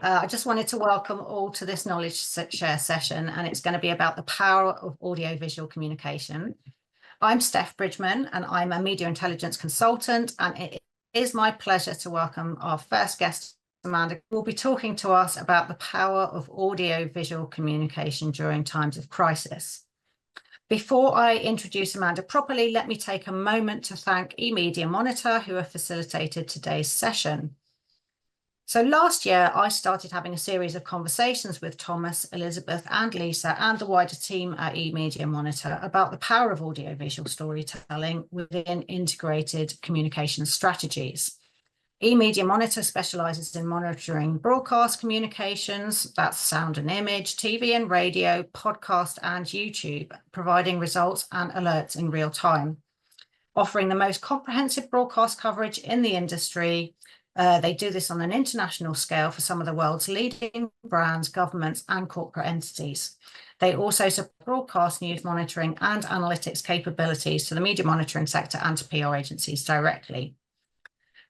I just wanted to welcome all to this knowledge share session, and it's going to be about the power of audiovisual communication. I'm Steph Bridgeman, and I'm a media intelligence consultant, and it is my pleasure to welcome our first guest, Amanda, who will be talking to us about the power of audiovisual communication during times of crisis. Before I introduce Amanda properly, let me take a moment to thank eMedia Monitor, who have facilitated today's session. So last year, I started having a series of conversations with Thomas, Elizabeth, and Lisa, and the wider team at eMedia Monitor about the power of audiovisual storytelling within integrated communication strategies. eMedia Monitor specializes in monitoring broadcast communications, that's sound and image, TV and radio, podcast, and YouTube, providing results and alerts in real time, offering the most comprehensive broadcast coverage in the industry. They do this on an international scale for some of the world's leading brands, governments, and corporate entities. They also support broadcast news monitoring and analytics capabilities to the media monitoring sector and to PR agencies directly.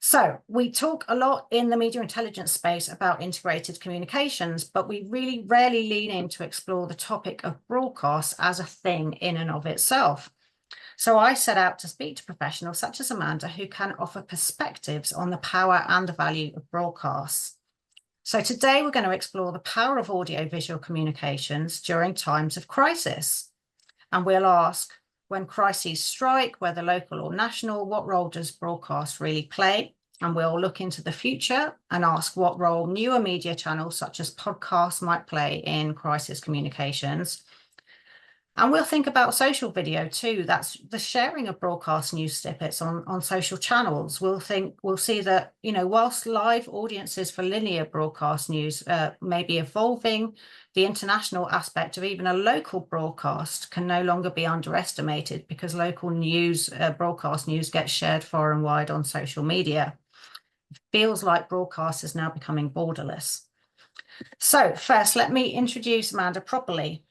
So we talk a lot in the media intelligence space about integrated communications, but we really rarely lean in to explore the topic of broadcast as a thing in and of itself. So I set out to speak to professionals such as Amanda, who can offer perspectives on the power and the value of broadcasts. So today we're going to explore the power of audiovisual communications during times of crisis. And we'll ask, when crises strike, whether local or national, what role does broadcast really play? And we'll look into the future and ask what role newer media channels such as podcasts might play in crisis communications. And we'll think about social video too. That's the sharing of broadcast news snippets on social channels. We'll see that, whilst live audiences for linear broadcast news may be evolving, the international aspect of even a local broadcast can no longer be underestimated, because local news, broadcast news, gets shared far and wide on social media. It feels like broadcast is now becoming borderless. So first, let me introduce Amanda properly.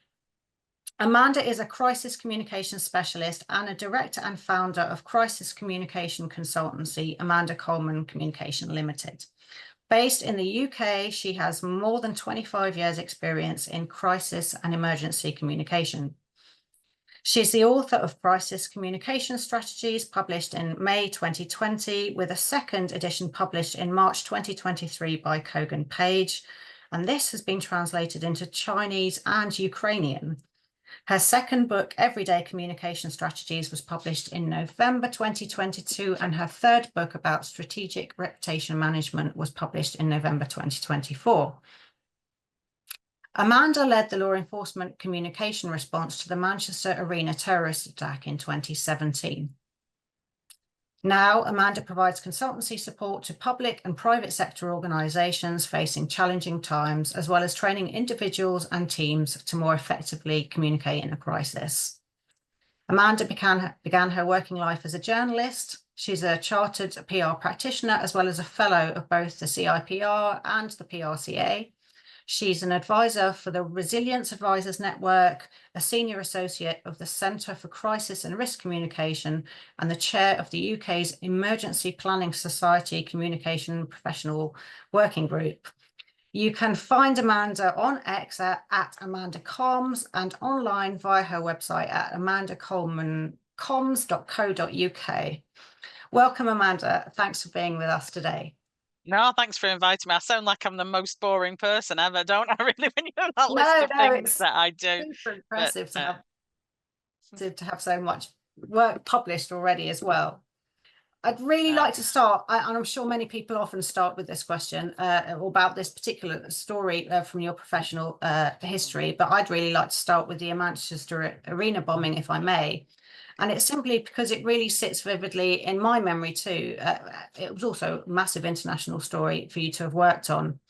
Amanda is a crisis communication specialist and a director and founder of crisis communication consultancy, Amanda Coleman Communication Limited. Based in the UK, she has more than 25 years experience in crisis and emergency communication. She's the author of Crisis Communication Strategies, published in May 2020, with a second edition published in March 2023 by Kogan Page. And this has been translated into Chinese and Ukrainian. Her second book, Everyday Communication Strategies, was published in November 2022, and her third book about strategic reputation management was published in November 2024. Amanda led the law enforcement communication response to the Manchester Arena terrorist attack in 2017. Now, Amanda provides consultancy support to public and private sector organisations facing challenging times, as well as training individuals and teams to more effectively communicate in a crisis. Amanda began her working life as a journalist. She's a chartered PR practitioner, as well as a fellow of both the CIPR and the PRCA. She's an advisor for the Resilience Advisors Network, a senior associate of the Centre for Crisis and Risk Communication, and the chair of the UK's Emergency Planning Society Communication Professional Working Group. You can find Amanda on X at AmandaComs and online via her website at amandacolemancoms.co.uk. Welcome, Amanda. Thanks for being with us today. No, thanks for inviting me. I sound like I'm the most boring person ever, don't I, really, when you know that list of things that I do. Super impressive to have so much work published already as well. I'd really like to start, and I'm sure many people often start with this question about this particular story from your professional history, but I'd really like to start with the Manchester Arena bombing, if I may. And it's simply because it really sits vividly in my memory too. It was also a massive international story for you to have worked on.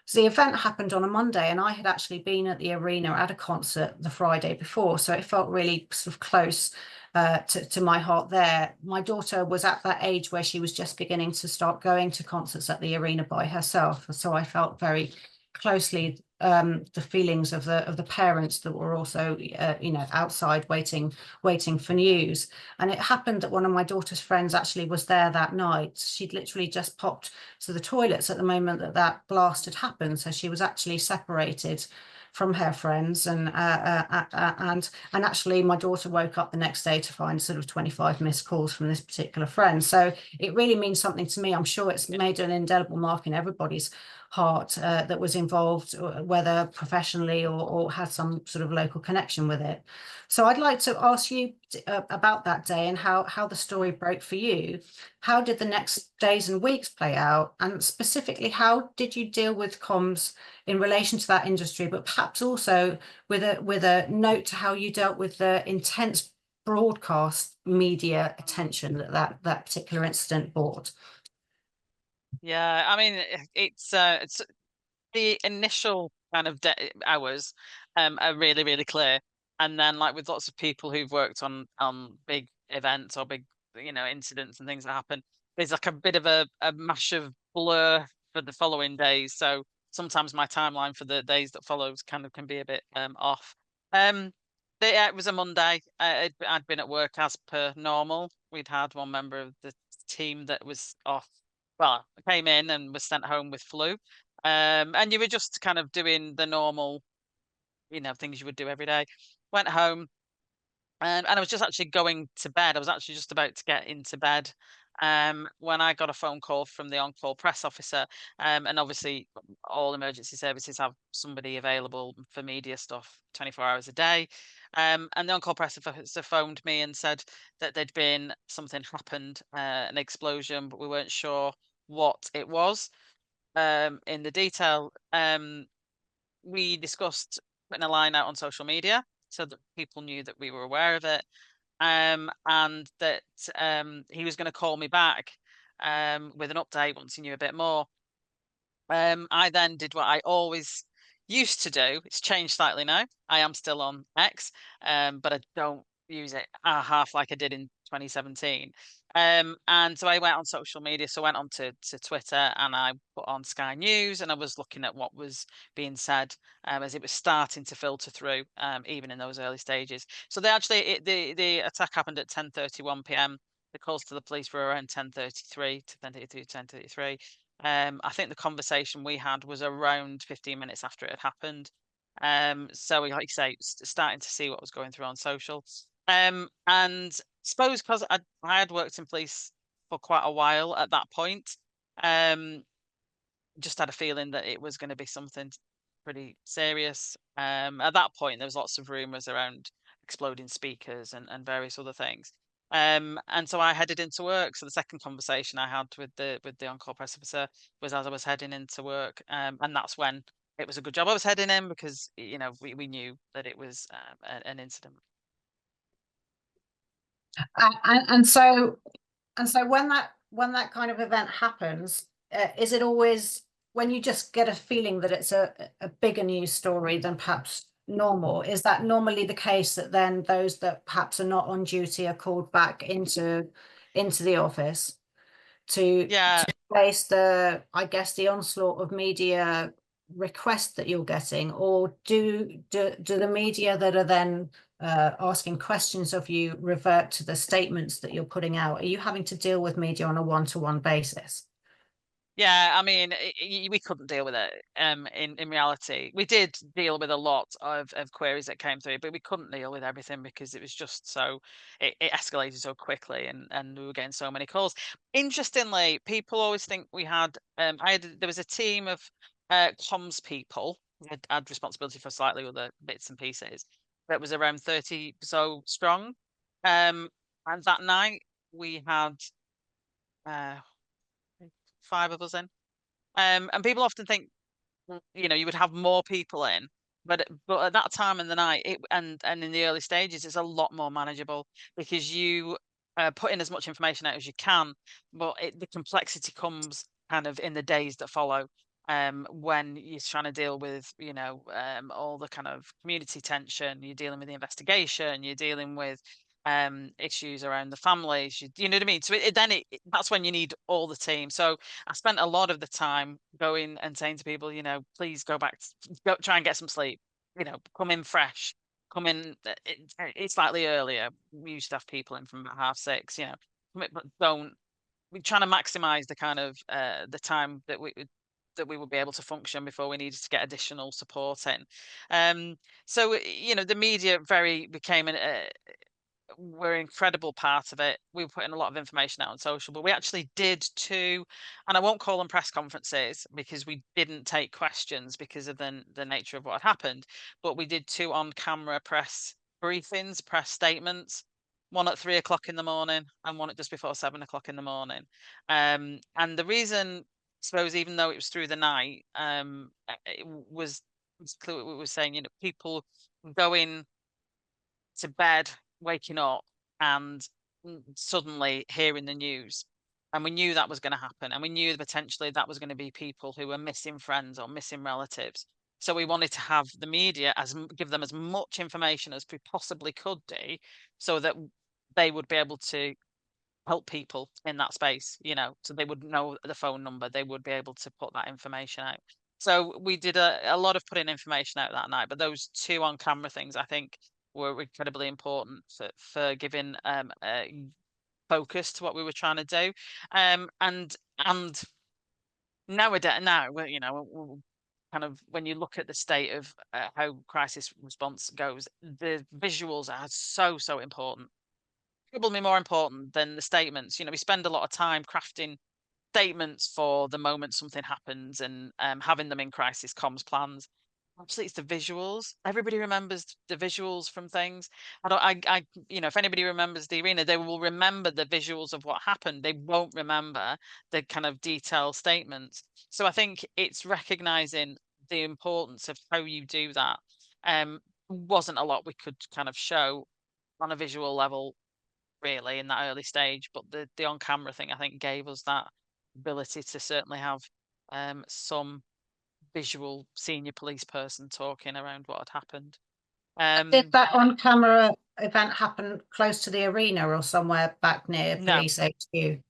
So the event happened on a Monday, and I had actually been at the arena at a concert the Friday before, so it felt really sort of close to my heart there. My daughter was at that age where she was just beginning to start going to concerts at the arena by herself, so I felt very closely the feelings of the parents that were also outside waiting for news. And it happened that one of my daughter's friends actually was there that night. She'd literally just popped to the toilets at the moment that blast had happened, so she was actually separated from her friends, and actually my daughter woke up the next day to find sort of 25 missed calls from this particular friend. So it really means something to me. I'm sure it's made an indelible mark in everybody's heart that was involved, whether professionally or had some sort of local connection with it. So I'd like to ask you about that day and how the story broke for you. How did the next days and weeks play out? And specifically, how did you deal with comms in relation to that industry, but perhaps also with a note to how you dealt with the intense broadcast media attention that particular incident brought? Yeah, I mean, it's the initial kind of hours are really, really clear. And then like with lots of people who've worked on big events or big, incidents and things that happen, there's like a bit of a mash of blur for the following days. So sometimes my timeline for the days that follows kind of can be a bit off. It was a Monday. I'd been at work as per normal. We'd had one member of the team that was off. Well, came in and was sent home with flu. And you were just kind of doing the normal, things you would do every day. Went home, and I was just actually going to bed. I was actually just about to get into bed when I got a phone call from the on-call press officer. And obviously, all emergency services have somebody available for media stuff 24 hours a day. And the on-call press officer phoned me and said that there'd been something happened, an explosion, but we weren't sure what it was in the detail. We discussed putting a line out on social media so that people knew that we were aware of it, and that he was going to call me back with an update once he knew a bit more. I then did what I always used to do. It's changed slightly now. I am still on X, but I don't use it half like I did in 2017. And so I went on social media. So I went on to Twitter and I put on Sky News and I was looking at what was being said as it was starting to filter through, even in those early stages. So the attack happened at 10:31 p.m. The calls to the police were around 10:33 to 10:33. I think the conversation we had was around 15 minutes after it had happened. So we, like you say, starting to see what was going through on social. And suppose because I had worked in police for quite a while at that point, just had a feeling that it was going to be something pretty serious. At that point, there was lots of rumours around exploding speakers and various other things. And so I headed into work. So the second conversation I had with the on-call press officer was as I was heading into work, and that's when it was a good job I was heading in because we knew that it was an incident. And so when that kind of event happens, is it always when you just get a feeling that it's a bigger news story than perhaps normal? Is that normally the case that then those that perhaps are not on duty are called back into the office to Yeah. face I guess, the onslaught of media requests that you're getting, or do the media that are then asking questions of you revert to the statements that you're putting out? Are you having to deal with media on a one-to-one basis? Yeah, I mean, we couldn't deal with it. In reality, we did deal with a lot of queries that came through, but we couldn't deal with everything because it was just it escalated so quickly, and we were getting so many calls. Interestingly, people always think we had. There was a team of comms people who had responsibility for slightly other bits and pieces that was around 30 so strong. And that night we had uh 5 of us in. And people often think, you would have more people in, but at that time in the night, and in the early stages, it's a lot more manageable because you put in as much information out as you can, but the complexity comes kind of in the days that follow. When you're trying to deal with, all the kind of community tension, you're dealing with the investigation, you're dealing with issues around the families. You know what I mean? So that's when you need all the team. So I spent a lot of the time going and saying to people, please go back, go try and get some sleep. Come in fresh, come in. It's slightly earlier. We used to have people in from about 6:30. But don't. We're trying to maximize the kind of the time that we would be able to function before we needed to get additional support in. So the media very became were an incredible part of it. We were putting a lot of information out on social, but we actually did two, and I won't call them press conferences because we didn't take questions because of the nature of what had happened. But we did two on-camera press briefings, press statements, one at 3 o'clock in the morning and one at just before 7 o'clock in the morning. And the reason, I suppose, even though it was through the night, it was clear what we were saying. People going to bed, waking up, and suddenly hearing the news. And we knew that was going to happen. And we knew potentially that was going to be people who were missing friends or missing relatives. So we wanted to have the media give them as much information as we possibly could do, so that they would be able to help people in that space, so they would know the phone number, they would be able to put that information out. So we did a lot of putting information out that night, but those two on camera things, I think, were incredibly important for giving focus to what we were trying to do. And nowadays, we're kind of, when you look at the state of how crisis response goes, the visuals are so important, probably more important than the statements. We spend a lot of time crafting statements for the moment something happens and having them in crisis comms plans. Actually, it's the visuals. Everybody remembers the visuals from things. If anybody remembers the arena, they will remember the visuals of what happened. They won't remember the kind of detailed statements. So I think it's recognizing the importance of how you do that. Wasn't a lot we could kind of show on a visual level really in that early stage, but the on camera thing, I think, gave us that ability to certainly have some visual senior police person talking around what had happened. Did that on-camera event happen close to the arena or somewhere back near No. police HQ? It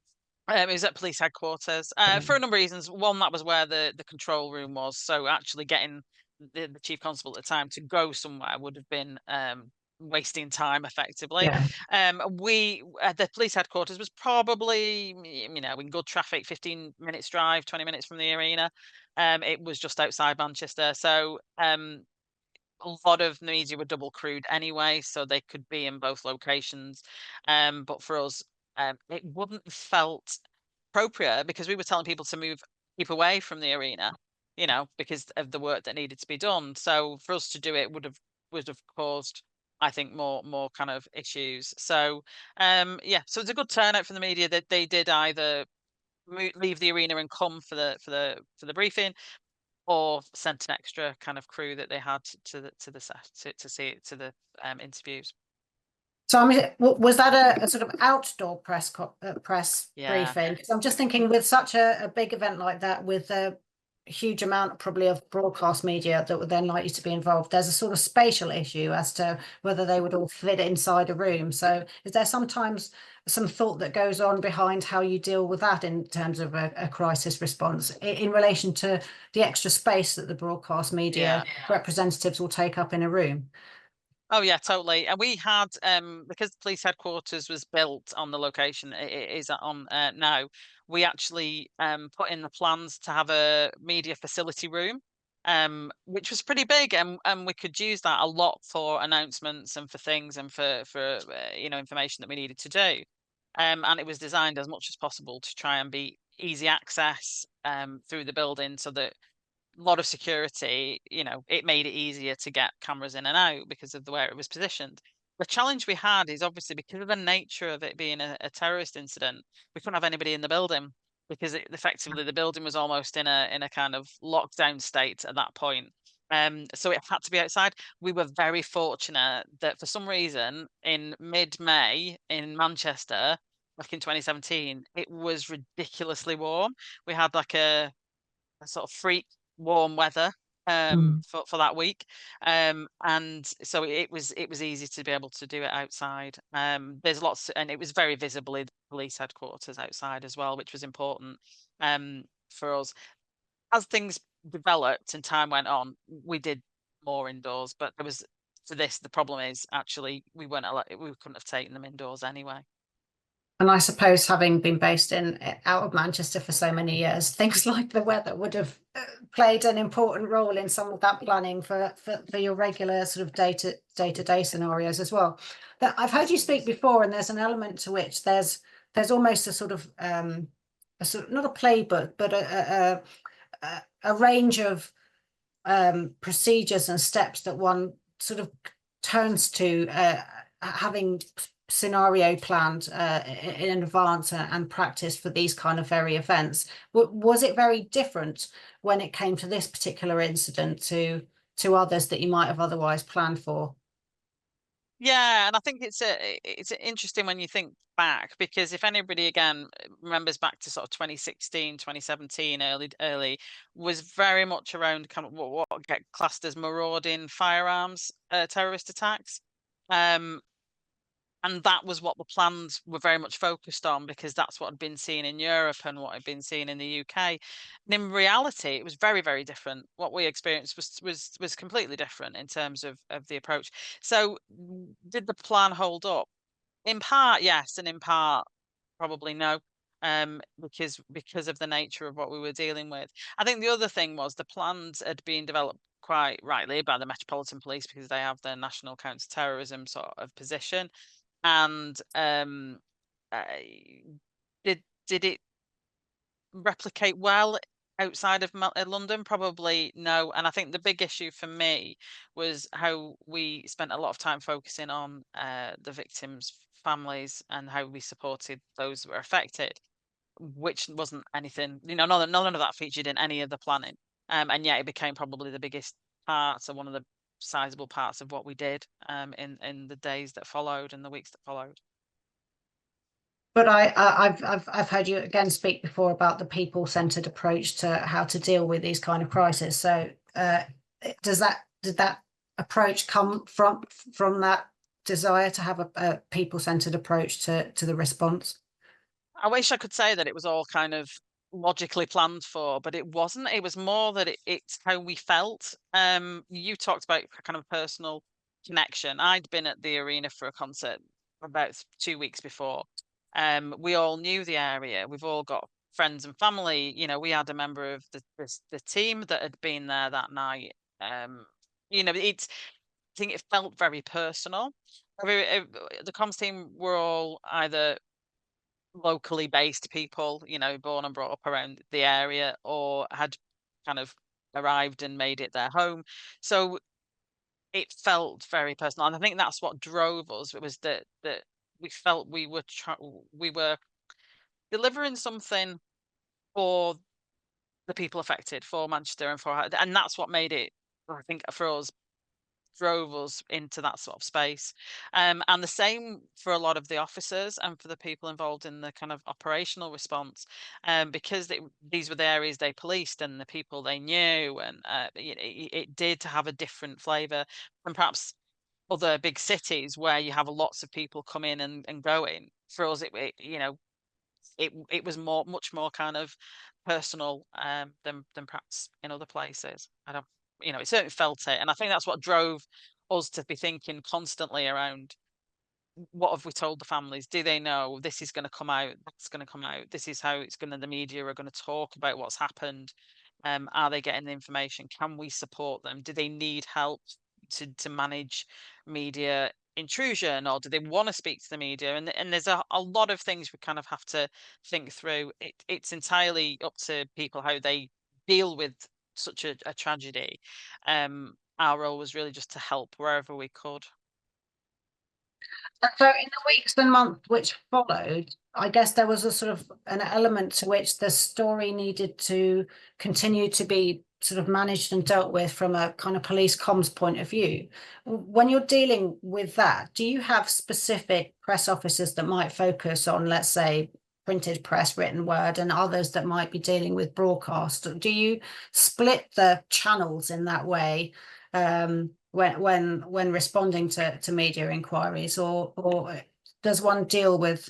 was at police headquarters for a number of reasons. One, that was where the control room was, so actually getting the chief constable at the time to go somewhere would have been wasting time effectively. Yeah. We the police headquarters was probably in good traffic, 15 minutes drive, 20 minutes from the arena. It was just outside Manchester, so a lot of the media were double crewed anyway, so they could be in both locations. But for us, it wouldn't have felt appropriate because we were telling people to keep away from the arena, because of the work that needed to be done. So for us to do it would have caused, I think, more kind of issues. So yeah, so it's a good turnout from the media that they did either leave the arena and come for the briefing, or sent an extra kind of crew that they had to the set to see it to the interviews. So I mean, was that a sort of outdoor press Yeah. briefing? So I'm just thinking, with such a big event like that, with a huge amount probably of broadcast media that were then likely to be involved, there's a sort of spatial issue as to whether they would all fit inside a room. So is there sometimes some thought that goes on behind how you deal with that in terms of a crisis response in relation to the extra space that the broadcast media representatives will take up in a room? Oh yeah, totally. And we had because the police headquarters was built on the location it is on now, we actually put in the plans to have a media facility room, which was pretty big, and we could use that a lot for announcements and for things and for information that we needed to do. And it was designed as much as possible to try and be easy access through the building, so that lot of security, it made it easier to get cameras in and out because of the way it was positioned. The challenge we had is obviously because of the nature of it being a terrorist incident, we couldn't have anybody in the building because effectively the building was almost in a kind of lockdown state at that point. So it had to be outside. We were very fortunate that for some reason in mid-May in Manchester, back in 2017, it was ridiculously warm. We had like a sort of freak warm weather for that week. And so it was easy to be able to do it outside. There's lots, and it was very visibly the police headquarters outside as well, which was important for us. As things developed and time went on, we did more indoors, but there was, for this, the problem is actually we couldn't have taken them indoors anyway. And I suppose, having been based out of Manchester for so many years, things like the weather would have played an important role in some of that planning for your regular sort of day-to-day scenarios as well. But I've heard you speak before, and there's an element to which there's almost a sort of not a playbook, but a range of procedures and steps that one sort of turns to, having scenario planned in advance and practice for these kind of very events. Was it very different when it came to this particular incident to others that you might have otherwise planned for? Yeah, and I think it's interesting when you think back, because if anybody again remembers back to sort of 2016, 2017, early, was very much around kind of what get classed as marauding firearms terrorist attacks. And that was what the plans were very much focused on, because that's what had been seen in Europe and what had been seen in the UK. And in reality, it was very, very different. What we experienced was completely different in terms of the approach. So did the plan hold up? In part, yes, and in part, probably no. Because of the nature of what we were dealing with. I think the other thing was the plans had been developed quite rightly by the Metropolitan Police, because they have their national counter-terrorism sort of position. And did it replicate well outside of London? Probably no. And I think the big issue for me was how we spent a lot of time focusing on the victims' families and how we supported those who were affected, which wasn't anything, none of that featured in any of the planning. And yet it became probably the biggest part, or one of the sizable parts of what we did in the days that followed and the weeks that followed. But I've heard you again speak before about the people-centered approach to how to deal with these kind of crises. So did that approach come from that desire to have a people-centered approach to the response? I wish I could say that it was all kind of logically planned for, but it wasn't. It was more that it's how we felt. You talked about kind of personal connection. I'd been at the arena for a concert about 2 weeks before. We all knew the area. We've all got friends and family. We had a member of the team that had been there that night. I think it felt very personal. The comms team were all either locally based people, born and brought up around the area, or had kind of arrived and made it their home. So it felt very personal, and I think that's what drove us. It was that we felt we were delivering something for the people affected, for Manchester, and that's what made it, I think, for us, drove us into that sort of space. And the same for a lot of the officers and for the people involved in the kind of operational response, because these were the areas they policed and the people they knew, and it did have a different flavour than perhaps other big cities where you have lots of people come in and going. For us, it was much more kind of personal than perhaps in other places. I don't, it certainly felt it, and I think that's what drove us to be thinking constantly around, what have we told the families? Do they know this is going to come out? That's going to come out. This is how the media are going to talk about what's happened. Are they getting the information? Can we support them? Do they need help to manage media intrusion, or do they want to speak to the media? And there's a lot of things we kind of have to think through. It's entirely up to people how they deal with such a tragedy. Our role was really just to help wherever we could. So in the weeks and months which followed, I guess there was a sort of an element to which the story needed to continue to be sort of managed and dealt with from a kind of police comms point of view. When you're dealing with that, do you have specific press officers that might focus on, let's say, printed press, written word, and others that might be dealing with broadcast. Do you split the channels in that way when responding to media inquiries, or does one deal with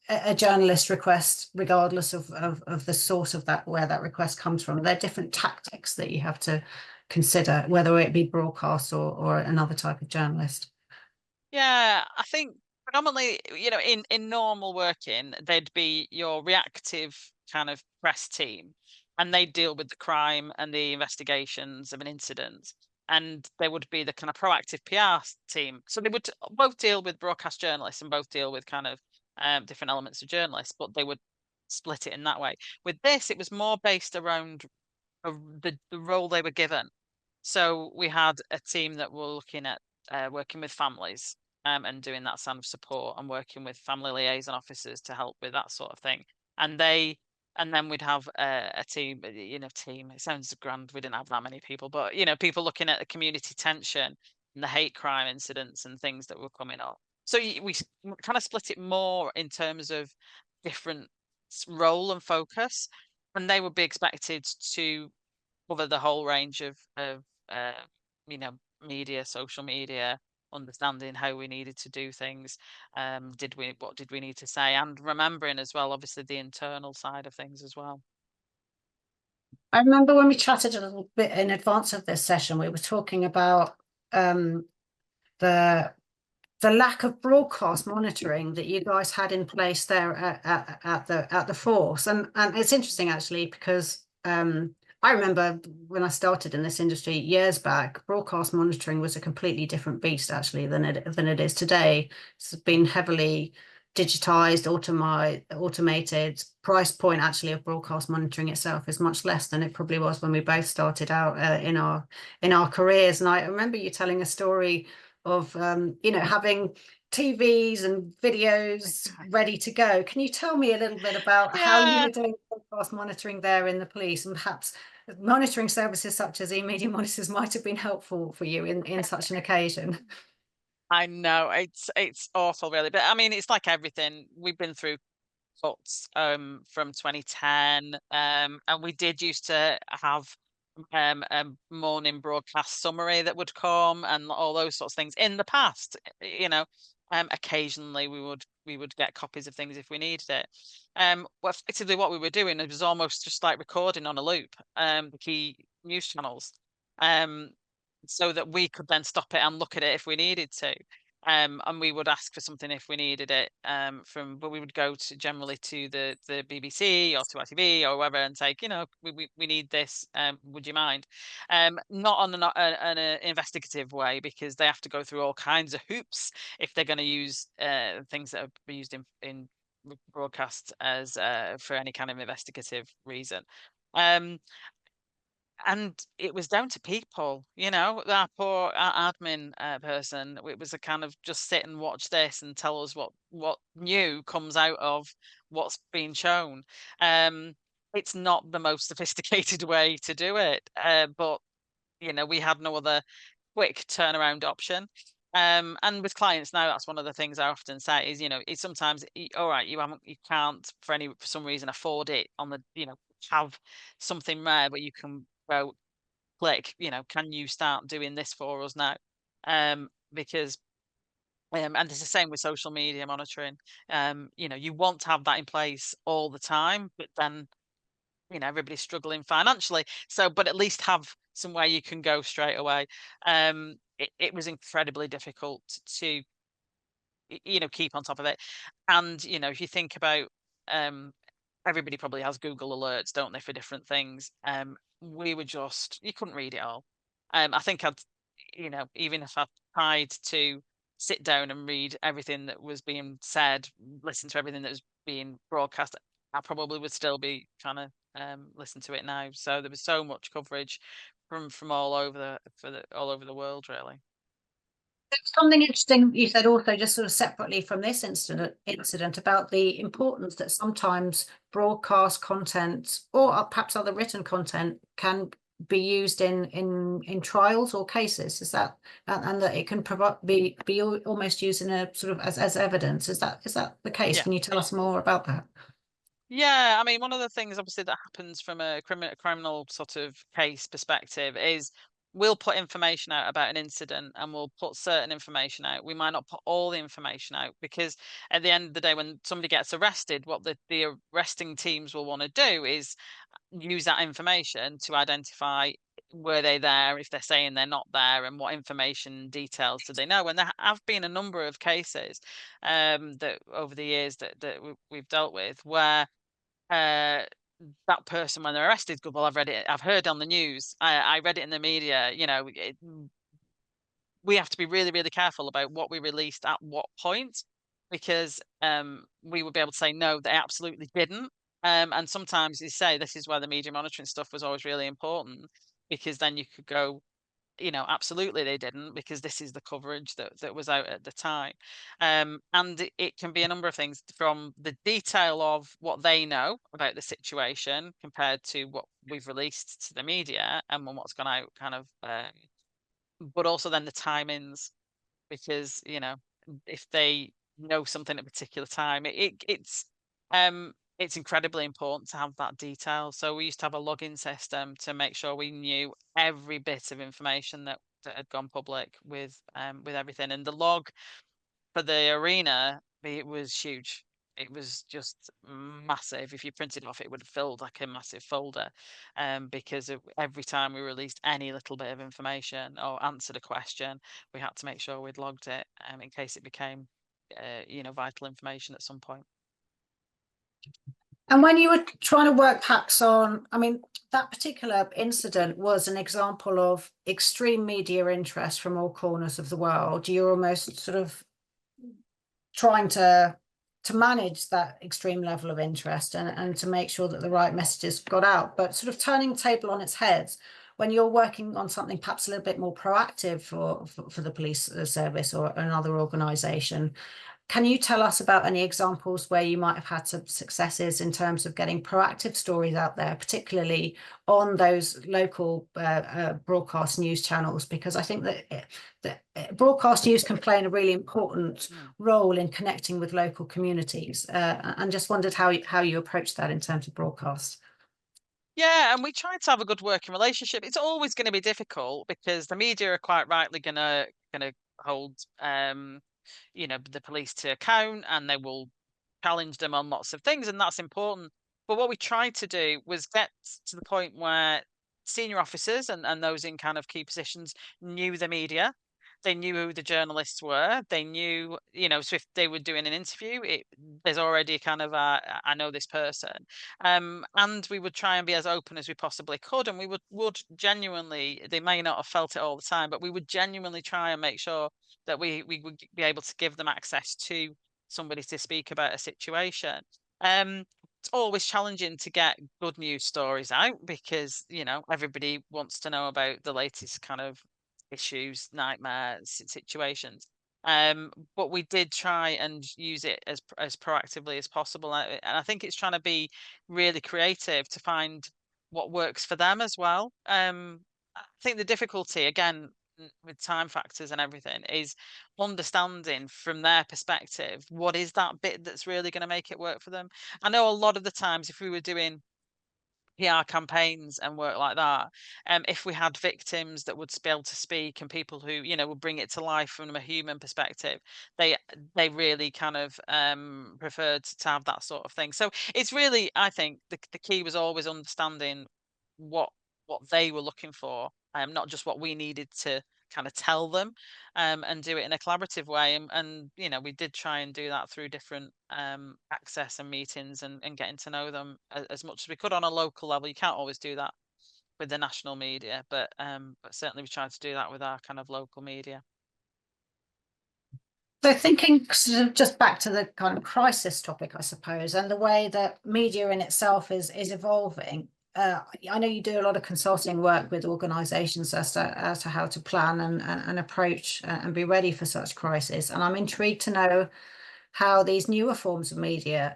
a journalist request regardless of the source of that, where that request comes from? Are there different tactics that you have to consider, whether it be broadcast or another type of journalist? Yeah, I think predominantly, in normal working, they'd be your reactive kind of press team, and they deal with the crime and the investigations of an incident. And there would be the kind of proactive PR team. So they would both deal with broadcast journalists and both deal with kind of different elements of journalists, but they would split it in that way. With this, it was more based around the role they were given. So we had a team that were looking at working with families and doing that sort of support, and working with family liaison officers to help with that sort of thing. And then we'd have a team, team. It sounds grand. We didn't have that many people, but people looking at the community tension and the hate crime incidents and things that were coming up. So we kind of split it more in terms of different role and focus, and they would be expected to cover the whole range of uh, media, social media, understanding how we needed to do things. What did we need to say, and remembering as well, obviously, the internal side of things as well. I remember when we chatted a little bit in advance of this session, we were talking about the lack of broadcast monitoring that you guys had in place there at the force, and it's interesting actually, because I remember when I started in this industry years back, broadcast monitoring was a completely different beast actually than it is today. It's been heavily digitized, automated. Price point actually of broadcast monitoring itself is much less than it probably was when we both started out in our careers. And I remember you telling a story of having TVs and videos ready to go. Can you tell me a little bit about how you were doing broadcast monitoring there in the police, and perhaps monitoring services such as eMedia monitors might have been helpful for you in such an occasion? I know it's awful, really, but I mean, it's like everything. We've been through cuts from 2010, and we did used to have a morning broadcast summary that would come, and all those sorts of things in the past. Occasionally we would get copies of things if we needed it. Well, effectively what we were doing, it was almost just like recording on a loop the key news channels, so that we could then stop it and look at it if we needed to. And we would ask for something if we needed it but we would go generally to the BBC or to ITV or whatever and say, we need this, would you mind? Not on an investigative way, because they have to go through all kinds of hoops if they're going to use things that are used in broadcast as for any kind of investigative reason. And it was down to people, that poor admin person. It was a kind of just sit and watch this and tell us what new comes out of what's being shown. It's not the most sophisticated way to do it, but we had no other quick turnaround option. And with clients now, that's one of the things I often say is, it's sometimes all right, you can't for some reason afford it on the, have something rare, but you can go click, can you start doing this for us now? Because and it's the same with social media monitoring. You want to have that in place all the time, but then everybody's struggling financially, but at least have somewhere you can go straight away. It was incredibly difficult to keep on top of it. And if you think about everybody probably has Google alerts, don't they, for different things. We were you couldn't read it all. I think even if I tried to sit down and read everything that was being said, listen to everything that was being broadcast, I probably would still be trying to listen to it now. So there was so much coverage from all over the world, really. Something interesting you said also, just sort of separately from this incident, about the importance that sometimes broadcast content or perhaps other written content can be used in trials or cases? Is that, and that it can be almost used in a sort of as evidence? Is that the case? Yeah. Can you tell us more about that? Yeah, I mean, one of the things obviously that happens from a criminal sort of case perspective is we'll put information out about an incident and we'll put certain information out. We might not put all the information out because at the end of the day, when somebody gets arrested, what the arresting teams will want to do is use that information to identify were they there, if they're saying they're not there, and what information details do they know. And there have been a number of cases that over the years that we've dealt with where that person when they're arrested go, well, I've read it, I've heard on the news, I read it in the media, we have to be really, really careful about what we released at what point, because we would be able to say no, they absolutely didn't. And sometimes you say this is where the media monitoring stuff was always really important, because then you could go, absolutely they didn't, because this is the coverage that was out at the time. And it can be a number of things, from the detail of what they know about the situation compared to what we've released to the media and what's gone out kind of, but also then the timings, because, if they know something at a particular time, it's incredibly important to have that detail. So we used to have a login system to make sure we knew every bit of information that had gone public with everything. And the log for the arena, it was huge. It was just massive. If you printed it off, it would have filled like a massive folder, because every time we released any little bit of information or answered a question, we had to make sure we'd logged it, in case it became, vital information at some point. And when you were trying to work perhaps on, I mean, that particular incident was an example of extreme media interest from all corners of the world. You're almost sort of trying to manage that extreme level of interest and to make sure that the right messages got out, but sort of turning the table on its heads when you're working on something perhaps a little bit more proactive for the police service or another organization. Can you tell us about any examples where you might have had some successes in terms of getting proactive stories out there, particularly on those local broadcast news channels? Because I think that broadcast news can play a really important role in connecting with local communities, and just wondered how you approach that in terms of broadcast. Yeah, and we try to have a good working relationship. It's always going to be difficult because the media are quite rightly gonna hold the police to account, and they will challenge them on lots of things, and that's important. But what we tried to do was get to the point where senior officers and those in kind of key positions knew the media. They knew who the journalists were. They knew, so if they were doing an interview, there's already a kind of I know this person. And we would try and be as open as we possibly could. And we would genuinely, they may not have felt it all the time, but we would genuinely try and make sure that we would be able to give them access to somebody to speak about a situation. It's always challenging to get good news stories out because, everybody wants to know about the latest kind of issues, nightmares, situations. But we did try and use it as proactively as possible, and I think it's trying to be really creative to find what works for them as well. I think the difficulty again with time factors and everything is understanding from their perspective what is that bit that's really going to make it work for them. I know a lot of the times if we were doing PR campaigns and work like that, if we had victims that would be able to speak and people who would bring it to life from a human perspective, they really kind of preferred to have that sort of thing. So it's really, I think the key was always understanding what they were looking for, not just what we needed to kind of tell them, and do it in a collaborative way. And we did try and do that through different access and meetings and getting to know them as much as we could on a local level. You can't always do that with the national media, but certainly we tried to do that with our kind of local media. So thinking sort of just back to the kind of crisis topic, I suppose, and the way that media in itself is evolving. I know you do a lot of consulting work with organisations as to how to plan and approach and be ready for such crisis. And I'm intrigued to know how these newer forms of media,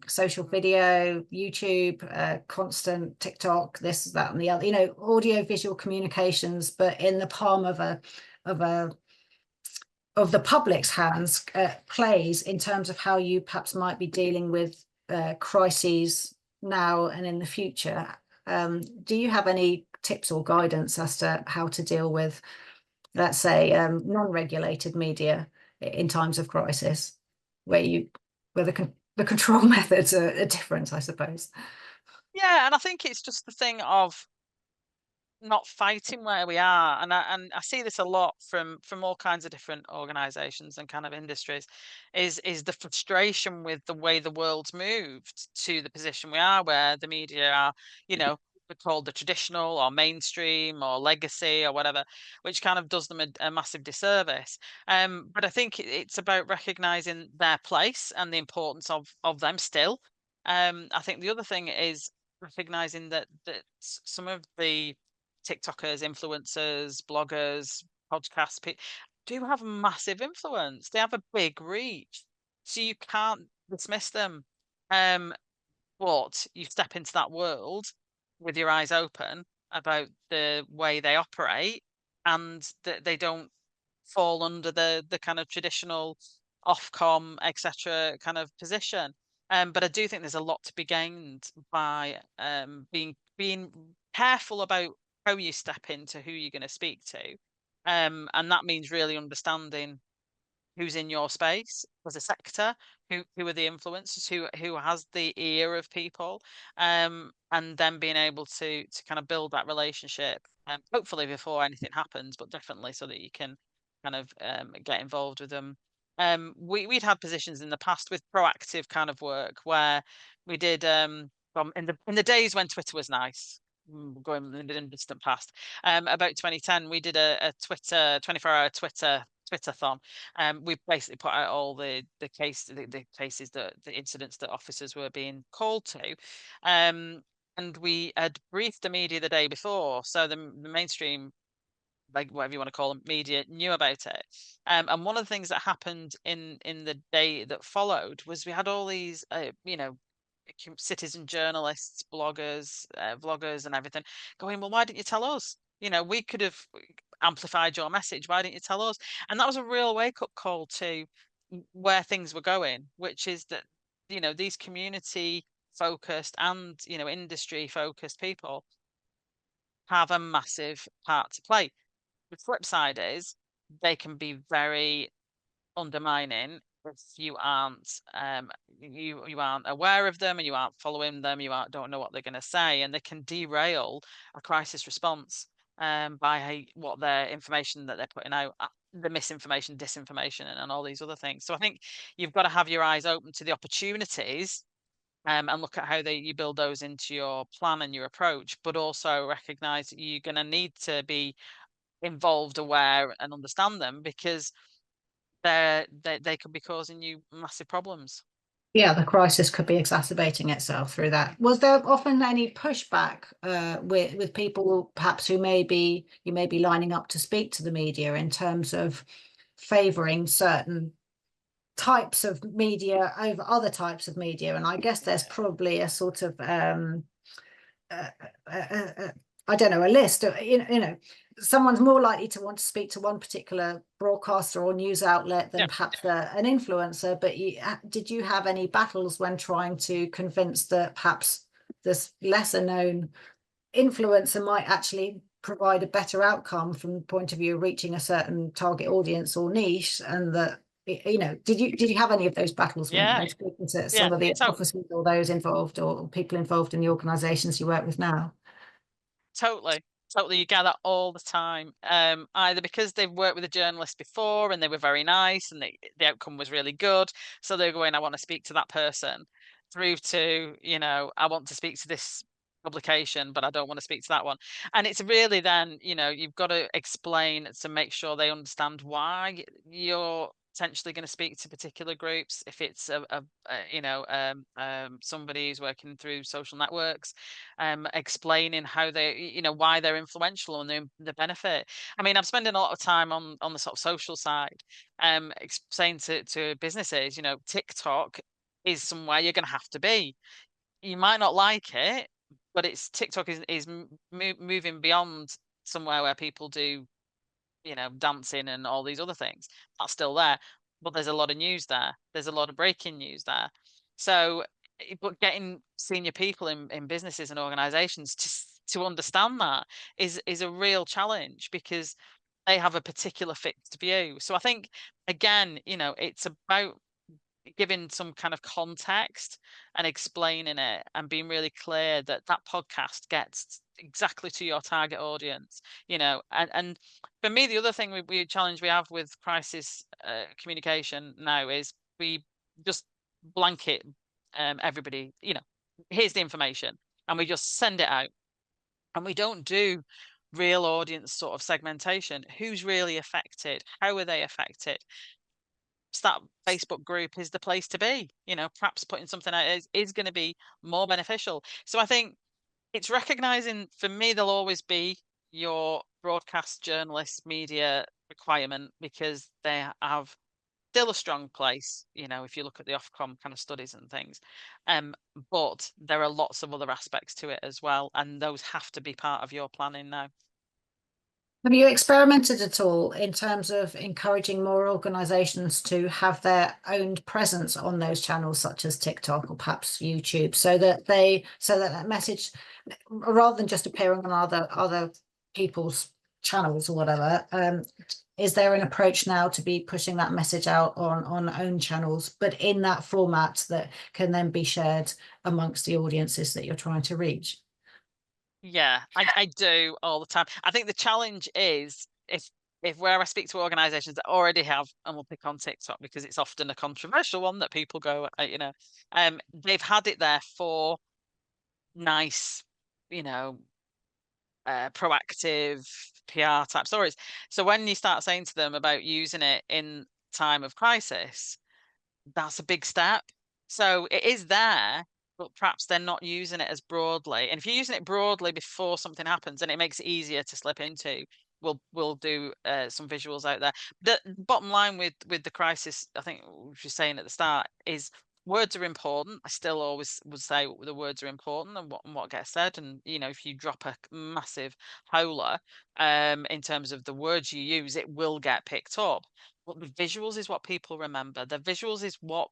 social video, YouTube, constant TikTok, this, that, and the other, audio visual communications, but in the palm of the public's hands, plays in terms of how you perhaps might be dealing with crises now and in the future. Do you have any tips or guidance as to how to deal with, let's say, non-regulated media in times of crisis, where the control methods are different, I suppose? Yeah, and I think it's just the thing of not fighting where we are, and I see this a lot from all kinds of different organizations and kind of industries, is the frustration with the way the world's moved to the position we are, where the media are, we're called the traditional or mainstream or legacy or whatever, which kind of does them a massive disservice. But I think it's about recognizing their place and the importance of them still. I think the other thing is recognizing that some of the TikTokers, influencers, bloggers, podcasts do have massive influence. They have a big reach, so you can't dismiss them. But you step into that world with your eyes open about the way they operate, and that they don't fall under the kind of traditional Ofcom, etc. kind of position. But I do think there's a lot to be gained by being careful about how you step into who you're going to speak to. And that means really understanding who's in your space as a sector, who are the influencers, who has the ear of people, and then being able to kind of build that relationship, hopefully before anything happens, but definitely so that you can kind of get involved with them. We'd had positions in the past with proactive kind of work where we did in the days when Twitter was nice, going in the distant past, about 2010, we did a Twitter 24-hour Twitterthon. We basically put out all the cases, the incidents that officers were being called to, and we had briefed the media the day before, so the mainstream, like whatever you want to call them, media, knew about it. And one of the things that happened in the day that followed was we had all these, citizen journalists, bloggers, vloggers, and everything going, well, why didn't you tell us? We could have amplified your message. Why didn't you tell us? And that was a real wake up call to where things were going, which is that, these community focused and, industry focused people have a massive part to play. The flip side is they can be very undermining if you aren't you aren't aware of them, and you aren't following them, don't know what they're going to say, and they can derail a crisis response by what their information that they're putting out, the misinformation, disinformation, and all these other things. So I think you've got to have your eyes open to the opportunities, and look at how you build those into your plan and your approach, but also recognize that you're going to need to be involved, aware, and understand them, because they could be causing you massive problems. Yeah, the crisis could be exacerbating itself through that. Was there often any pushback with people perhaps you may be lining up to speak to the media in terms of favouring certain types of media over other types of media? And I guess there's probably a sort of I don't know, a list of, someone's more likely to want to speak to one particular broadcaster or news outlet than perhaps an influencer. But did you have any battles when trying to convince that perhaps this lesser known influencer might actually provide a better outcome from the point of view of reaching a certain target audience or niche? And that, did you have any of those battles when speaking to some of the officers or those involved or people involved in the organizations you work with now? Totally. You get that all the time. Either because they've worked with a journalist before and they were very nice and the outcome was really good, so they're going, I want to speak to that person, through to, I want to speak to this publication, but I don't want to speak to that one. And it's really then, you've got to explain to make sure they understand why you're potentially going to speak to particular groups, if it's somebody who's working through social networks, explaining how they, why they're influential and the benefit. I mean, I'm spending a lot of time on the sort of social side, saying to businesses, TikTok is somewhere you're going to have to be. You might not like it, but it's TikTok is moving beyond somewhere where people do, dancing and all these other things. That's still there, but there's a lot of news there. There's a lot of breaking news there. So, but getting senior people in businesses and organizations to understand that is a real challenge, because they have a particular fixed view. So I think, again, it's about giving some kind of context and explaining it and being really clear that that podcast gets exactly to your target audience, and for me, the other thing we challenge we have with crisis communication now is we just blanket everybody, here's the information, and we just send it out, and we don't do real audience sort of segmentation. Who's really affected? How are they affected? That Facebook group is the place to be. Perhaps putting something out is going to be more beneficial. So I think it's recognizing, for me, there'll always be your broadcast journalist media requirement, because they have still a strong place, if you look at the Ofcom kind of studies and things. But there are lots of other aspects to it as well, and those have to be part of your planning now. Have you experimented at all in terms of encouraging more organizations to have their own presence on those channels, such as TikTok or perhaps YouTube, so that that message, rather than just appearing on other people's channels or whatever, is there an approach now to be pushing that message out on own channels, but in that format that can then be shared amongst the audiences that you're trying to reach? Yeah, I do all the time. I think the challenge is, if where I speak to organizations that already have, and we'll pick on TikTok because it's often a controversial one that people go, they've had it there for nice, proactive PR type stories. So when you start saying to them about using it in time of crisis, that's a big step. So it is there, but perhaps they're not using it as broadly. And if you're using it broadly before something happens, then it makes it easier to slip into. We'll do some visuals out there. The bottom line with the crisis, I think, which you're saying at the start, is words are important. I still always would say the words are important, and what gets said. And if you drop a massive howler in terms of the words you use, it will get picked up. But the visuals is what people remember. The visuals is what,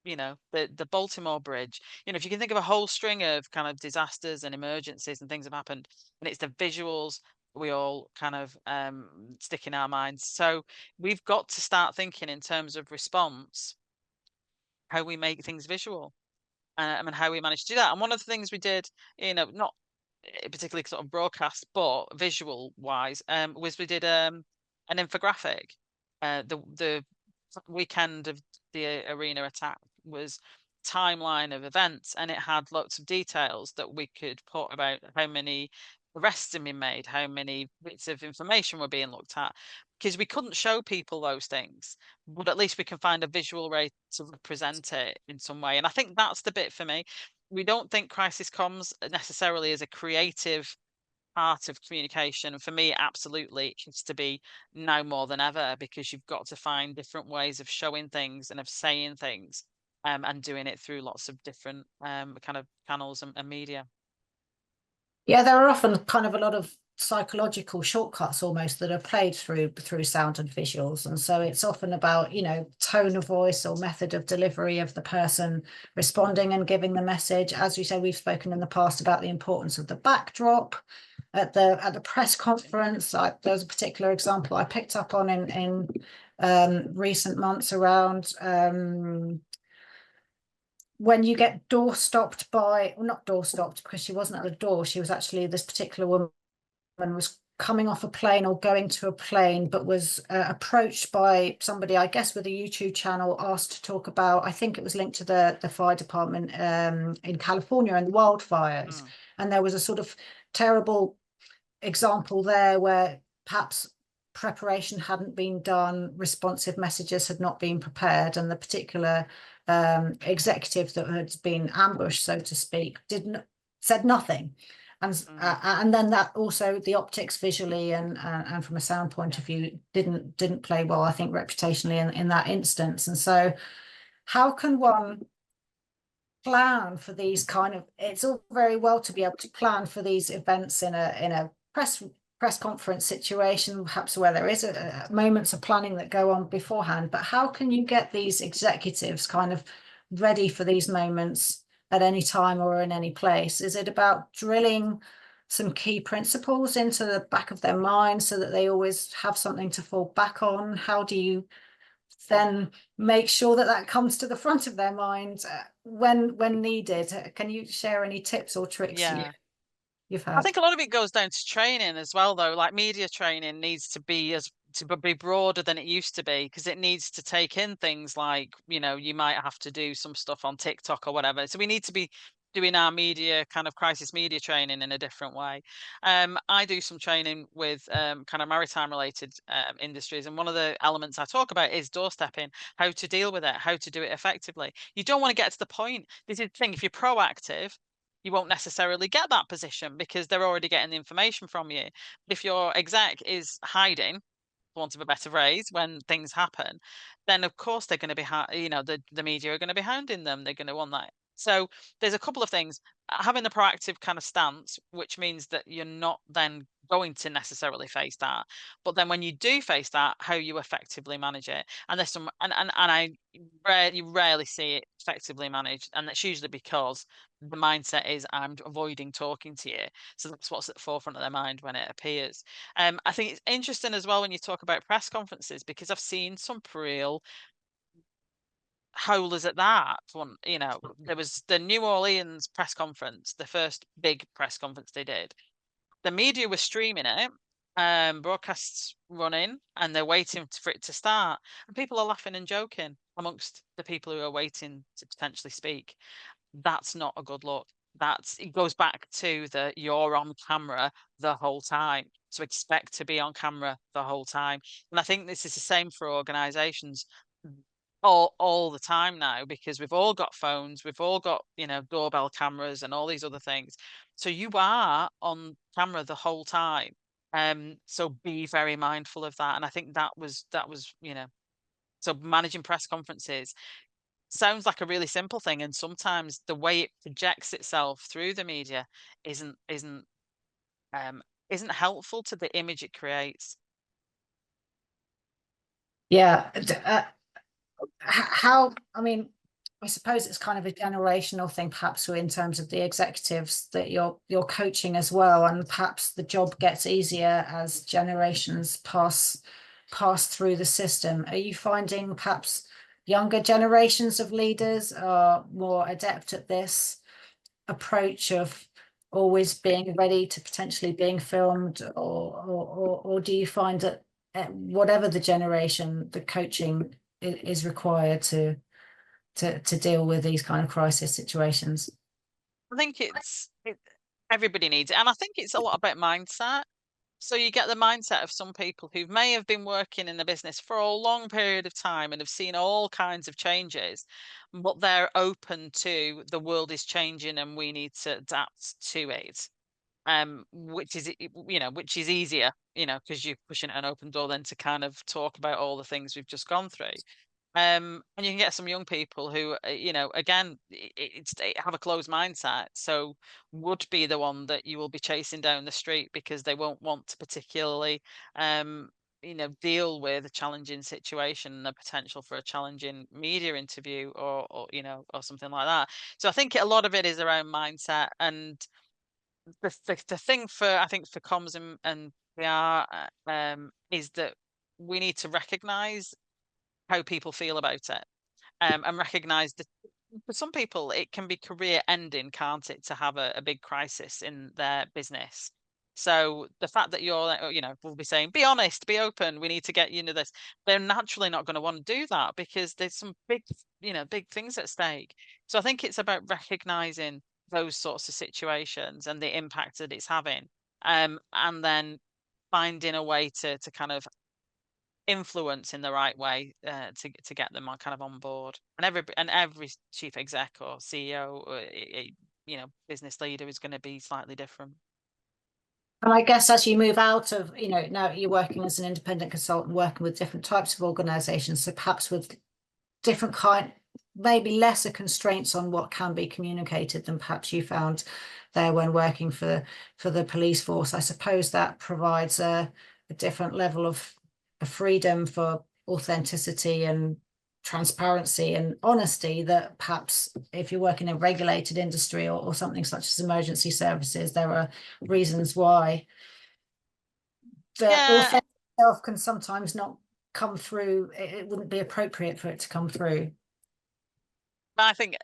the Baltimore Bridge. If you can think of a whole string of kind of disasters and emergencies and things have happened, and it's the visuals we all kind of stick in our minds. So we've got to start thinking in terms of response, how we make things visual, and how we manage to do that. And one of the things we did, not particularly sort of broadcast, but visual wise, was we did an infographic. The weekend of the arena attack was timeline of events, and it had lots of details that we could put about how many arrests had been made, how many bits of information were being looked at, because we couldn't show people those things, but at least we can find a visual way to represent it in some way. And I think that's the bit for me. We don't think crisis comms necessarily as a creative part of communication. And for me, absolutely, it needs to be now more than ever, because you've got to find different ways of showing things and of saying things, and doing it through lots of different kind of channels and media. Yeah, there are often kind of a lot of psychological shortcuts almost that are played through sound and visuals, and so it's often about tone of voice or method of delivery of the person responding and giving the message. As we say, we've spoken in the past about the importance of the backdrop at the press conference. There was a particular example I picked up on in recent months around when you get not door stopped because she wasn't at the door. She was actually, this particular woman was coming off a plane or going to a plane, but was approached by somebody, I guess, with a YouTube channel, asked to talk about, I think it was linked to the fire department in California and the wildfires. And there was a sort of terrible example there where perhaps preparation hadn't been done, responsive messages had not been prepared, and the particular executive that had been ambushed, so to speak, said nothing. And then that also, the optics visually and from a sound point of view didn't play well, I think, reputationally in that instance. And so how can one plan for these kind of, it's all very well to be able to plan for these events in a press conference situation, perhaps where there is moments of planning that go on beforehand, but how can you get these executives kind of ready for these moments at any time or in any place? Is it about drilling some key principles into the back of their mind so that they always have something to fall back on? How do you then make sure that that comes to the front of their mind when needed? Can you share any tips or tricks you've had? I think a lot of it goes down to training as well, though. Like media training needs to be broader than it used to be, because it needs to take in things like, you might have to do some stuff on TikTok or whatever. So we need to be doing our media kind of crisis media training in a different way. I do some training with kind of maritime related industries, and one of the elements I talk about is doorstepping, how to deal with it, how to do it effectively. You don't want to get to the point. This is the thing, if you're proactive, you won't necessarily get that position because they're already getting the information from you. But if your exec is hiding, for want of a better phrase, when things happen, then of course they're going to be, the media are going to be hounding them. They're going to want that. So there's a couple of things. Having the proactive kind of stance, which means that you're not then going to necessarily face that. But then when you do face that, how you effectively manage it. And there's some, you rarely see it effectively managed. And that's usually because the mindset is, I'm avoiding talking to you. So that's what's at the forefront of their mind when it appears. I think it's interesting as well when you talk about press conferences, because I've seen some real howlers at that one. There was the New Orleans press conference, the first big press conference they did. The media was streaming it, broadcasts running, and they're waiting for it to start. And people are laughing and joking amongst the people who are waiting to potentially speak. That's not a good look. It goes back to the you're on camera the whole time. So expect to be on camera the whole time. And I think this is the same for organizations all the time now, because we've all got phones, we've all got, doorbell cameras and all these other things. So you are on camera the whole time. So be very mindful of that. And I think that was, so managing press conferences sounds like a really simple thing, and sometimes the way it projects itself through the media isn't helpful to the image it creates. Yeah. How, I mean, I suppose it's kind of a generational thing, perhaps, in terms of the executives that you're coaching as well, and perhaps the job gets easier as generations pass through the system. Are you finding perhaps younger generations of leaders are more adept at this approach of always being ready to potentially being filmed, or do you find that whatever the generation, the coaching is required to deal with these kind of crisis situations? I think everybody needs it, and I think it's a lot about mindset. So you get the mindset of some people who may have been working in the business for a long period of time and have seen all kinds of changes, but they're open to the world is changing and we need to adapt to it. Which is easier, because you're pushing an open door then to kind of talk about all the things we've just gone through. And you can get some young people who, again, have a closed mindset, so would be the one that you will be chasing down the street because they won't want to particularly, deal with a challenging situation and the potential for a challenging media interview or something like that. So I think a lot of it is around mindset, and the thing I think for comms and PR is that we need to recognize how people feel about it, and recognize that for some people it can be career ending, can't it, to have a big crisis in their business. So the fact that we'll be saying, be honest, be open, we need to get you into this, they're naturally not going to want to do that because there's some big things at stake. So I think it's about recognizing those sorts of situations and the impact that it's having, and then finding a way to kind of influence in the right way to get them kind of on board. And every chief exec or CEO or business leader is going to be slightly different. And I guess as you move out of, now you're working as an independent consultant, working with different types of organizations, so perhaps with different maybe lesser constraints on what can be communicated than perhaps you found there when working for the police force. I suppose that provides a different level of freedom for authenticity and transparency and honesty that perhaps if you work in a regulated industry or something such as emergency services, there are reasons why the authentic self can sometimes not come through. It wouldn't be appropriate for it to come through. I think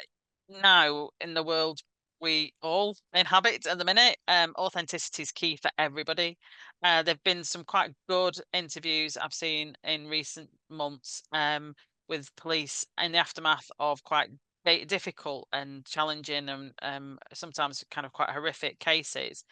now in the world we all inhabit at the minute, authenticity is key for everybody. There've been some quite good interviews I've seen in recent months with police in the aftermath of quite difficult and challenging and sometimes kind of quite horrific cases,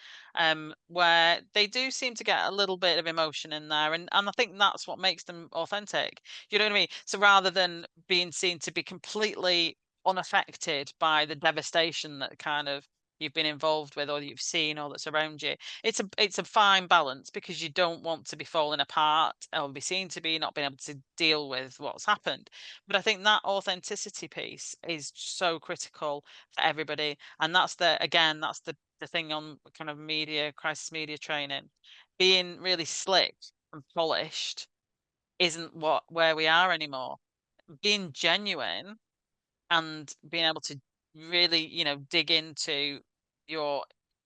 where they do seem to get a little bit of emotion in there, and I think that's what makes them authentic. You know what I mean? So rather than being seen to be completely unaffected by the devastation that kind of you've been involved with or you've seen or that's around you, it's a fine balance, because you don't want to be falling apart or be seen to be not being able to deal with what's happened. But I think that authenticity piece is so critical for everybody, and that's the thing on kind of crisis media training. Being really slick and polished isn't where we are anymore. Being genuine and being able to really, dig into your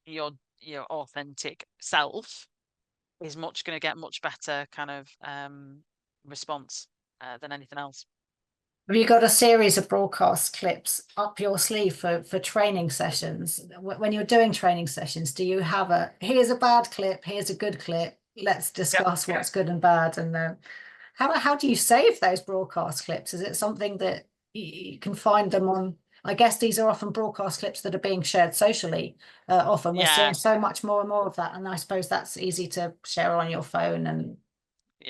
your your authentic self is going to get much better kind of response than anything else. Have you got a series of broadcast clips up your sleeve for training sessions? When you're doing training sessions, do you have here's a bad clip, here's a good clip, let's discuss what's good and bad? And how do you save those broadcast clips? Is it something that you can find them on? I guess these are often broadcast clips that are being shared socially. Often we're seeing so much more and more of that. And I suppose that's easy to share on your phone and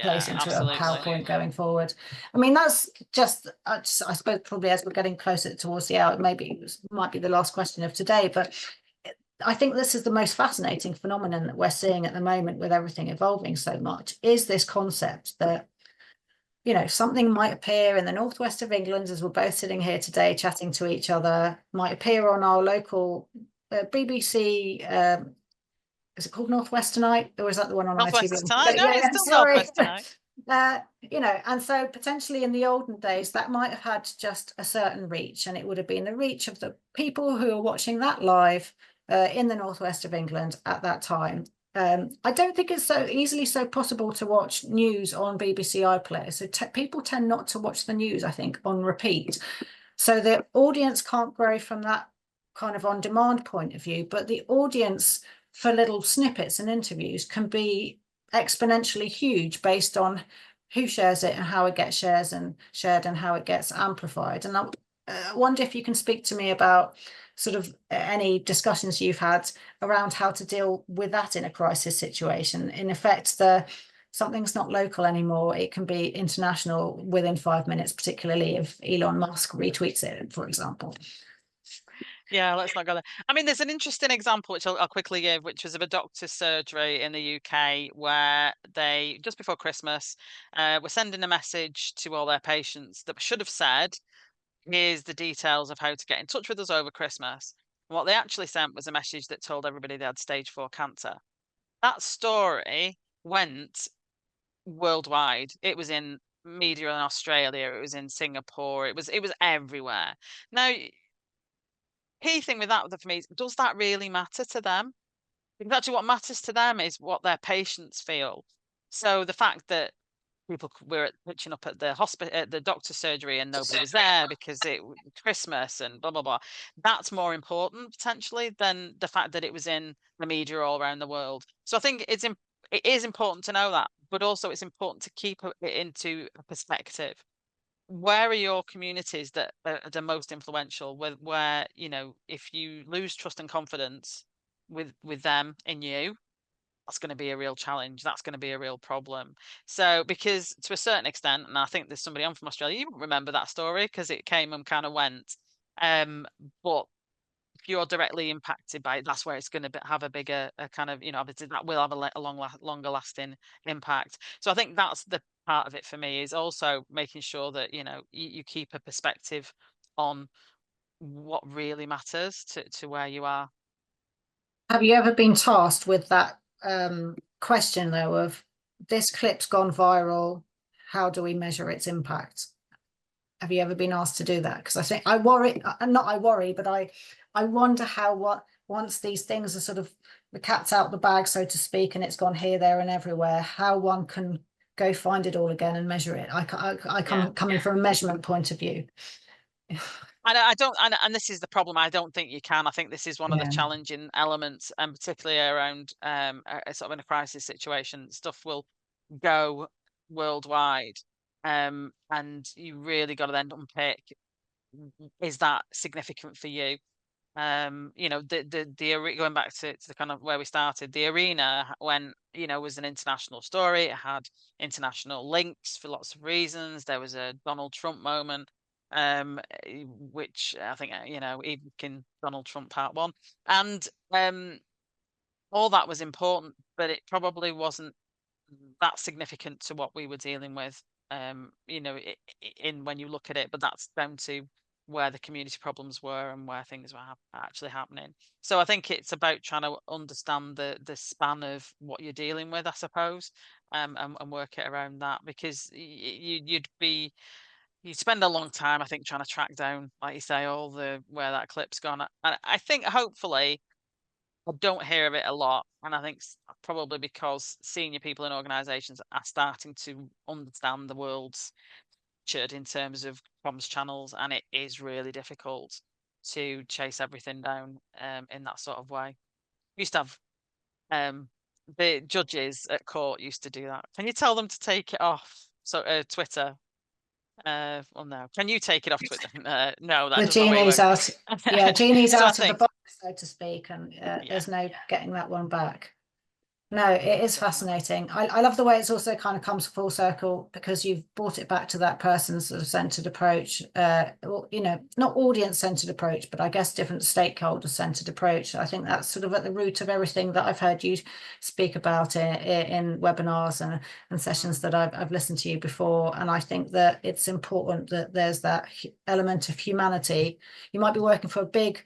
place into a PowerPoint going forward. I mean, that's just, I suppose probably as we're getting closer towards the hour, maybe it might be the last question of today, but I think this is the most fascinating phenomenon that we're seeing at the moment with everything evolving so much, is this concept that something might appear in the northwest of England as we're both sitting here today chatting to each other, might appear on our local BBC, is it called Northwest Tonight? Or is that the one on Northwest ITV? Tonight? No, it's still sorry. Northwest Tonight. And so potentially in the olden days, that might have had just a certain reach, and it would have been the reach of the people who are watching that live in the northwest of England at that time. I don't think it's so possible to watch news on BBC iPlayer. So people tend not to watch the news, I think, on repeat. So the audience can't grow from that kind of on-demand point of view, but the audience for little snippets and interviews can be exponentially huge based on who shares it and how it gets shared and how it gets amplified. And I wonder if you can speak to me about sort of any discussions you've had around how to deal with that in a crisis situation. In effect, something's not local anymore. It can be international within 5 minutes, particularly if Elon Musk retweets it, for example. Yeah, let's not go there. I mean, there's an interesting example which I'll quickly give, which was of a doctor's surgery in the UK where they, just before Christmas, were sending a message to all their patients that should have said, here's the details of how to get in touch with us over Christmas. And what they actually sent was a message that told everybody they had stage 4 cancer. That story went worldwide. It was in media in Australia, it was in Singapore, it was everywhere. Now, key thing with that for me is, does that really matter to them? Because actually what matters to them is what their patients feel. So the fact that people were pitching up at the hospital, at the doctor's surgery, and nobody was there because it was Christmas and blah blah blah, that's more important potentially than the fact that it was in the media all around the world. So I think it is important to know that, but also it's important to keep it into a perspective. Where are your communities that are the most influential, where if you lose trust and confidence with them in you, that's going to be a real challenge. That's going to be a real problem. So, because to a certain extent, and I think there's somebody on from Australia, you remember that story because it came and kind of went. But if you're directly impacted by it, that's where it's going to have a bigger kind of, obviously that will have a longer lasting impact. So I think that's the part of it for me, is also making sure that, you keep a perspective on what really matters to where you are. Have you ever been tasked with that question though of this clip's gone viral, how do we measure its impact? Have you ever been asked to do that? Because I think I worry, not I worry, but I wonder how once these things are sort of the cat's out the bag, so to speak, and it's gone here, there, and everywhere, how one can go find it all again and measure it. Coming from a measurement point of view. I don't, and this is the problem. I don't think you can. I think this is one of the challenging elements, and particularly around sort of in a crisis situation, stuff will go worldwide, and you really got to then unpick: is that significant for you? The going back to the kind of where we started, the arena was an international story. It had international links for lots of reasons. There was a Donald Trump moment, which I think even in Donald Trump Part 1, and all that was important, but it probably wasn't that significant to what we were dealing with. In when you look at it, but that's down to where the community problems were and where things were actually happening. So I think it's about trying to understand the span of what you're dealing with, I suppose, and work it around that, because you'd spend a long time, I think, trying to track down, like you say, all the where that clip's gone. And I think hopefully I don't hear of it a lot, and I think probably because senior people in organisations are starting to understand the world's in terms of comms channels, and it is really difficult to chase everything down in that sort of way. We used to have the judges at court used to do that. Can you tell them to take it off? So Twitter. Well, no. Can you take it off Twitter? No, that The doesn't work. genie's out. Yeah, genie's So out of the box, so to speak, and there's no getting that one back. No, it is fascinating. I love the way it's also kind of comes full circle, because you've brought it back to that person's sort of centered approach, not audience centered approach, but I guess different stakeholder centered approach. I think that's sort of at the root of everything that I've heard you speak about in webinars and sessions that I've listened to you before. And I think that it's important that there's that element of humanity. You might be working for a big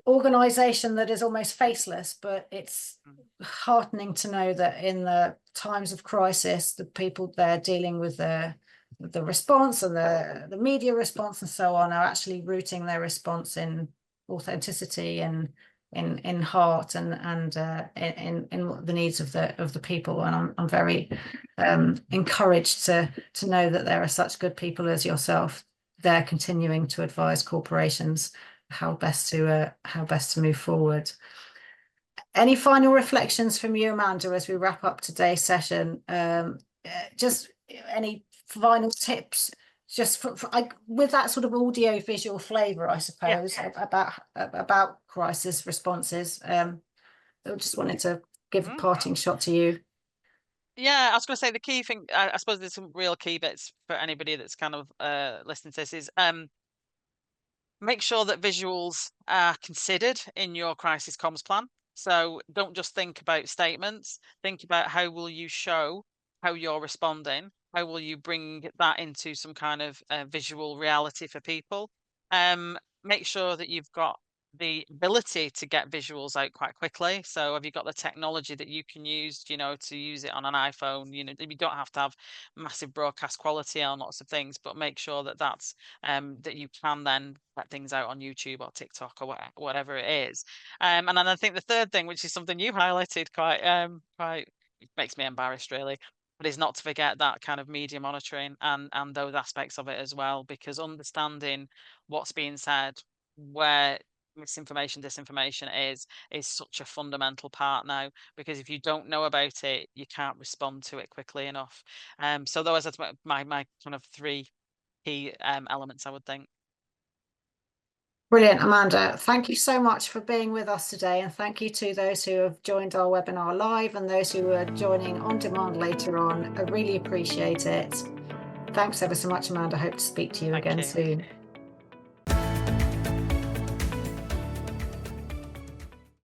organization that is almost faceless, but it's heartening to know that in the times of crisis, the people there dealing with the response and the media response and so on are actually rooting their response in authenticity and in heart and in the needs of the people. And I'm very encouraged to know that there are such good people as yourself there continuing to advise corporations how best to move forward. Any final reflections from you, Amanda, as we wrap up today's session? Just any final tips, just with that sort of audio visual flavour, I suppose, about crisis responses. I just wanted to give a parting shot to you. Yeah, I was going to say the key thing. I suppose there's some real key bits for anybody that's kind of listening to this is make sure that visuals are considered in your crisis comms plan. So don't just think about statements. Think about how will you show how you're responding. How will you bring that into some kind of visual reality for people? Make sure that you've got the ability to get visuals out quite quickly. So have you got the technology that you can use, to use it on an iPhone? You don't have to have massive broadcast quality on lots of things, but make sure that that's that you can then get things out on YouTube or TikTok or whatever it is. And then I think the third thing, which is something you highlighted quite it makes me embarrassed really, but is not to forget that kind of media monitoring and those aspects of it as well, because understanding what's being said, where misinformation, disinformation is such a fundamental part now, because if you don't know about it, you can't respond to it quickly enough. So those are my kind of three key elements, I would think. Brilliant, Amanda. Thank you so much for being with us today. And thank you to those who have joined our webinar live and those who are joining on demand later on. I really appreciate it. Thanks ever so much, Amanda. Hope to speak to you again soon.